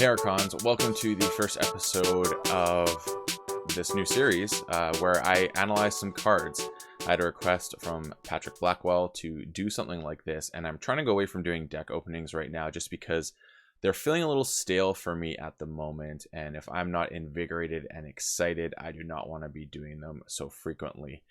Hey Archons, welcome to the first episode of this new series where I analyze some cards. I had a request from Patrick Blackwell to do something like this, and I'm trying to go away from doing deck openings right now just because they're feeling a little stale for me at the moment, and if I'm not invigorated and excited, I do not want to be doing them so frequently.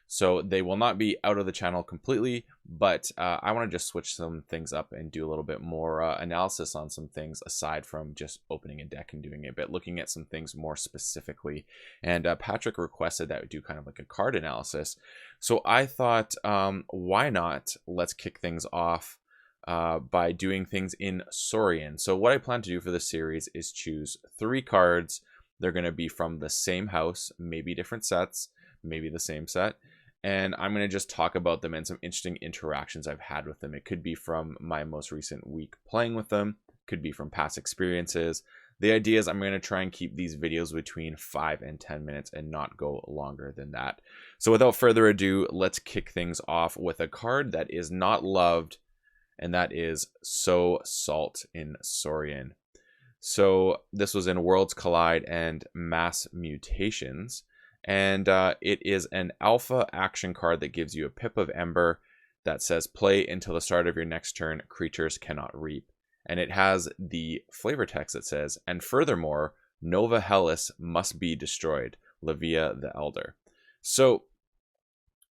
So they will not be out of the channel completely, but I want to just switch some things up and do a little bit more analysis on some things aside from just opening a deck and doing it, but looking at some things more specifically. And Patrick requested that we do kind of like a card analysis. So I thought, why not? Let's kick things off by doing things in Saurian. So what I plan to do for this series is choose 3 cards. They're going to be from the same house, maybe different sets, maybe the same set. And I'm going to just talk about them and some interesting interactions I've had with them. It could be from my most recent week playing with them, could be from past experiences. The idea is I'm going to try and keep these videos between 5 and 10 minutes and not go longer than that. So without further ado, let's kick things off with a card that is not loved, and that is So Salt in Saurian. So this was in Worlds Collide and Mass Mutations. And it is an alpha action card that gives you a Pip of Ember that says play until the start of your next turn, creatures cannot reap. And it has the flavor text that says, and furthermore, Nova Hellas must be destroyed, Levia the Elder. So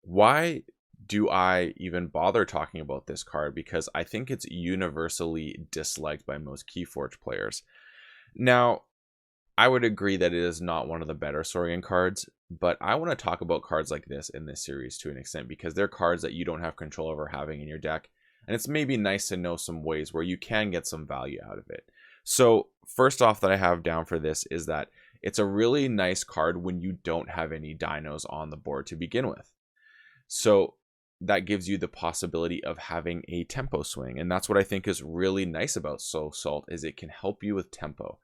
why do I even bother talking about this card? Because I think it's universally disliked by most KeyForge players. Now, I would agree that it is not one of the better Saurian cards, but I want to talk about cards like this in this series to an extent because they're cards that you don't have control over having in your deck, and it's maybe nice to know some ways where you can get some value out of it. So first off that I have down for this is that it's a really nice card when you don't have any dinos on the board to begin with. So that gives you the possibility of having a tempo swing, and that's what I think is really nice about So Salt is it can help you with tempo.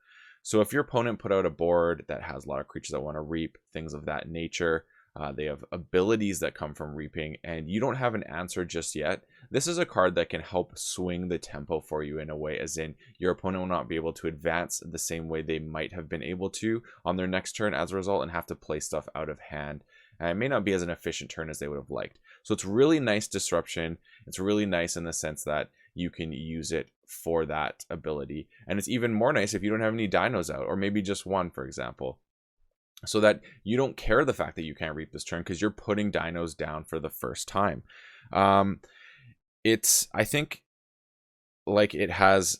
So if your opponent put out a board that has a lot of creatures that want to reap, things of that nature, they have abilities that come from reaping, and you don't have an answer just yet, this is a card that can help swing the tempo for you in a way, as in your opponent will not be able to advance the same way they might have been able to on their next turn as a result and have to play stuff out of hand. And it may not be as an efficient turn as they would have liked. So it's really nice disruption. It's really nice in the sense that you can use it for that ability. And it's even more nice if you don't have any dinos out, or maybe just one, for example, so that you don't care the fact that you can't reap this turn because you're putting dinos down for the first time. I think like it has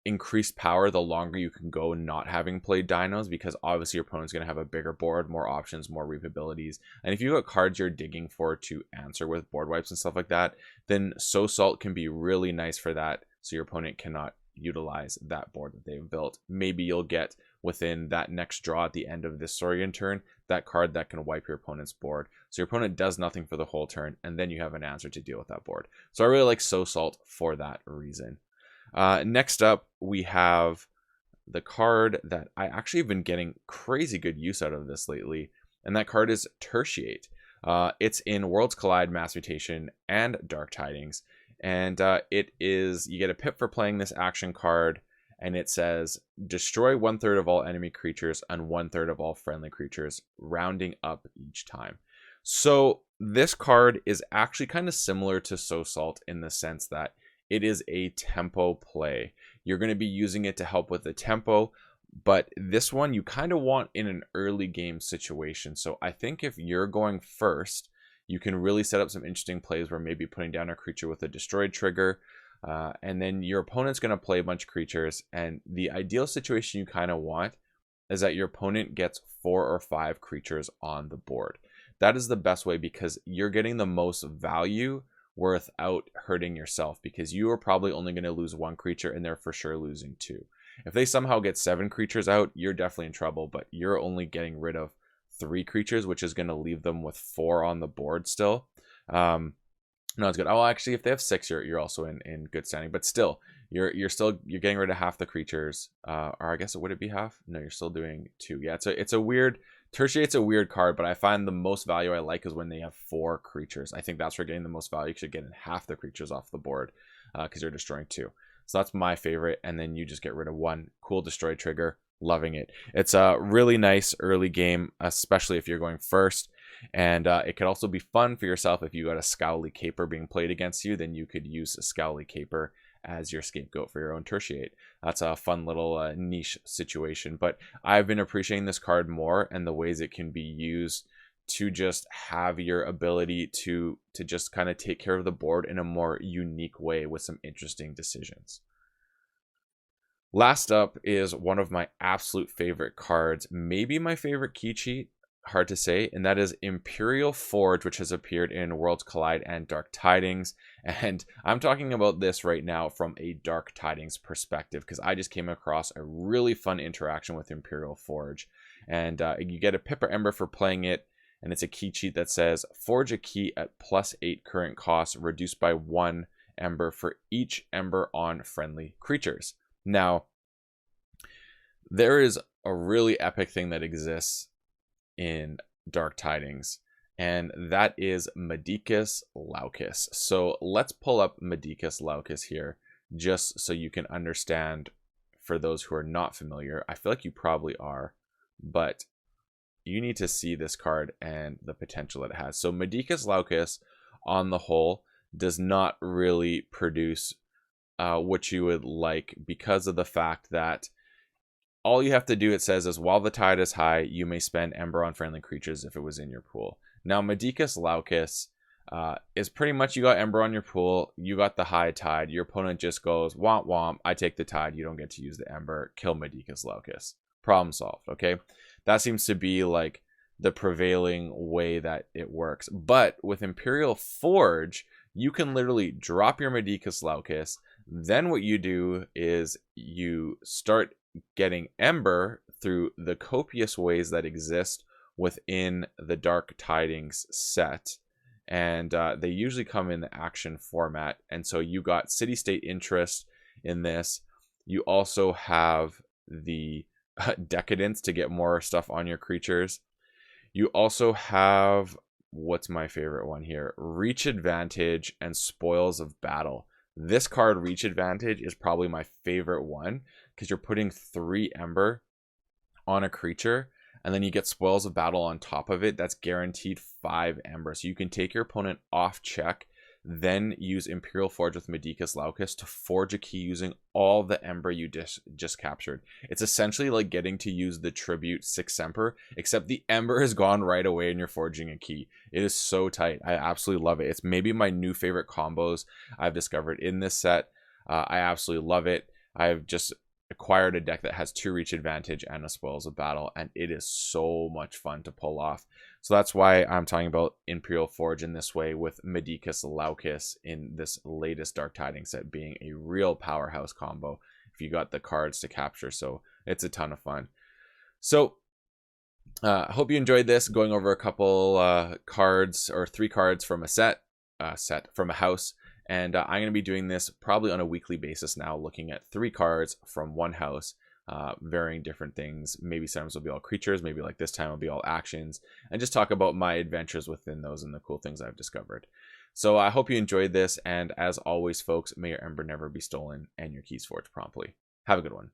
increased power the longer you can go not having played dinos, because obviously your opponent's going to have a bigger board, more options, more reap abilities, and if you've got cards you're digging for to answer with board wipes and stuff like that, then So Salt can be really nice for that, so your opponent cannot utilize that board that they've built. Maybe you'll get within that next draw at the end of this Saurian turn that card that can wipe your opponent's board, so your opponent does nothing for the whole turn, and then you have an answer to deal with that board. So I really like So Salt for that reason. Next up, we have the card that I actually have been getting crazy good use out of this lately, and that card is Tertiate. It's in Worlds Collide, Mass Mutation, and Dark Tidings, and it is, you get a pip for playing this action card, and it says destroy 1/3 of all enemy creatures and 1/3 of all friendly creatures, rounding up each time. So this card is actually kind of similar to So Salt in the sense that it is a tempo play. You're going to be using it to help with the tempo, but this one you kind of want in an early game situation. So I think if you're going first, you can really set up some interesting plays where maybe putting down a creature with a destroyed trigger, and then your opponent's going to play a bunch of creatures, and the ideal situation you kind of want is that your opponent gets 4 or 5 creatures on the board. That is the best way because you're getting the most value without hurting yourself, because you are probably only going to lose 1 creature and they're for sure losing 2. If they somehow get 7 creatures out, you're definitely in trouble, but you're only getting rid of 3 creatures, which is going to leave them with 4 on the board still. No, it's good. Oh, actually, if they have 6, you're also in good standing, but still, you're getting rid of half the creatures, or I guess would it be half? No, you're still doing 2. Yeah, it's a weird. Tertiate's a weird card, but I find the most value I like is when they have 4 creatures. I think that's where getting the most value, because you're getting half the creatures off the board because you're destroying 2. So that's my favorite. And then you just get rid of one. Cool destroy trigger. Loving it. It's a really nice early game, especially if you're going first. And it could also be fun for yourself if you got a Scowly Caper being played against you. Then you could use a Scowly Caper as your scapegoat for your own Tertiate. That's a fun little niche situation. But I've been appreciating this card more and the ways it can be used to just have your ability to just kind of take care of the board in a more unique way with some interesting decisions. Last up is one of my absolute favorite cards, maybe my favorite key cheat, hard to say, and that is Imperial Forge, which has appeared in Worlds Collide and Dark Tidings. And I'm talking about this right now from a Dark Tidings perspective because I just came across a really fun interaction with Imperial Forge. And you get a Pippa Ember for playing it, and it's a key cheat that says forge a key at +8 current cost, reduced by 1 ember for each ember on friendly creatures. Now, there is a really epic thing that exists in Dark Tidings, and that is Madikas Locus. So let's pull up Madikas Locus here, just so you can understand, for those who are not familiar. I feel like you probably are, but you need to see this card and the potential that it has. So Madikas Locus, on the whole, does not really produce what you would like, because of the fact that all you have to do, it says, is while the tide is high, you may spend Ember on friendly creatures if it was in your pool. Now, Madikas Locus is pretty much, you got Ember on your pool, you got the high tide, your opponent just goes, womp womp, I take the tide, you don't get to use the Ember, kill Madikas Locus. Problem solved, okay? That seems to be like the prevailing way that it works. But with Imperial Forge, you can literally drop your Madikas Locus. Then what you do is you start getting Ember through the copious ways that exist within the Dark Tidings set. And they usually come in the action format. And so you got City-State Interest in this. You also have the Decadence to get more stuff on your creatures. You also have, what's my favorite one here? Reach Advantage and Spoils of Battle. This card, Reach Advantage, is probably my favorite one because you're putting 3 Ember on a creature, and then you get Spoils of Battle on top of it. That's guaranteed 5 Ember. So you can take your opponent off check, then use Imperial Forge with Madikas Locus to forge a key using all the Ember you just captured. It's essentially like getting to use the Tribute 6 Ember, except the Ember has gone right away and you're forging a key. It is so tight. I absolutely love it. It's maybe my new favorite combos I've discovered in this set. I absolutely love it. I've just acquired a deck that has 2 Reach Advantage and a Spoils of Battle, and it is so much fun to pull off. So that's why I'm talking about Imperial Forge in this way, with Madikas Locus in this latest Dark Tidings set being a real powerhouse combo if you got the cards to capture. So it's a ton of fun. So I hope you enjoyed this, going over a couple cards, or 3 cards from a set from a house. And I'm going to be doing this probably on a weekly basis now, looking at 3 cards from one house, varying different things. Maybe sometimes it'll be all creatures, maybe like this time it'll be all actions, and just talk about my adventures within those and the cool things I've discovered. So I hope you enjoyed this, and as always, folks, may your Ember never be stolen and your keys forged promptly. Have a good one.